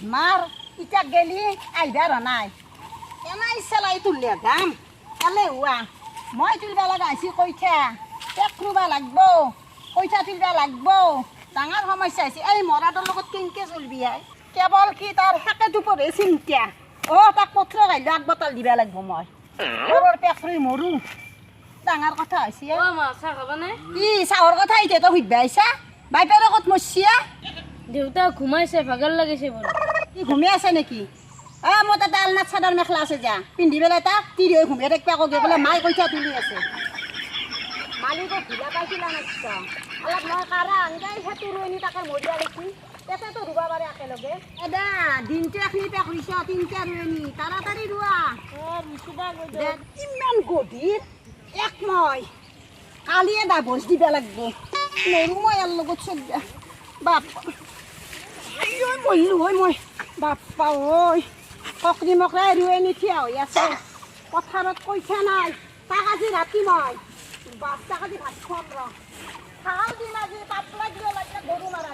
মার ইটা গেলি আইবার নাই এনাই চেলাই তুললে গাম এলে হুয়া মই তুলবা লাগা আছি কইঠা পেক ৰুবা লাগবো কইঠা তুলবা লাগবো ডাঙৰ সমস্যা হৈছে এই মৰাটোৰ লগত কেনেকে চলবি আই কেৱল কি তাৰ হেকে দুপৰে চিন্তা তাক পত্ৰ গাইলে আগবতাল দিবা লাগব মই ঘৰৰ পেক ৰুই মৰো ডাঙৰ কথা হৈছে চাহ খাবানে কি চাহৰ কথা এতিয়া তই সুধবা আহিছা বাইপেৰ ক'ত মৰছিয়া দেউতা ঘুমাইছে ভাগৰ লাগিছে বোলে কি ঘুমিয়ে আছে নেকি মোৰ তাতে আলনাত চাদৰ মেখেলা আছে যা পিন্ধি পেলাই তাক তিৰি হৈ ঘুমিয়ে থাকিবা কগে বোলে মায়ে কইঠা তুলি আছে মালিকক ভিজা পাইছিলা নাচ্ছা অলপ মই কাৰা আনগাই সেইটো ৰুৱনি তাকে মৰিয়া দেখি তেতিয়াতো ৰুবা পাৰে একেলগে দা দিনটো এখিনি পেক ৰুইছ তিনিটা ৰুৱনি তাড়াতাড়ি ৰুৱা ইমান গধীৰ এক মই কালি এটা ভোজ দিবা লাগব নৰু মই ইয়াৰ লগত চলিয়া বাপ মৰিলো ঐ মই বাপ্পা ঐ ককৰি মকৰাই ৰুৱনি থিয়া হৈ আছে পথাৰত কইঠা নাই তাক আজি ৰাতি মই বাচ্চাক আজি ভাত খুৱাম ৰ খাল দিম আজি পাতলা দিব লাগে গৰু মাৰা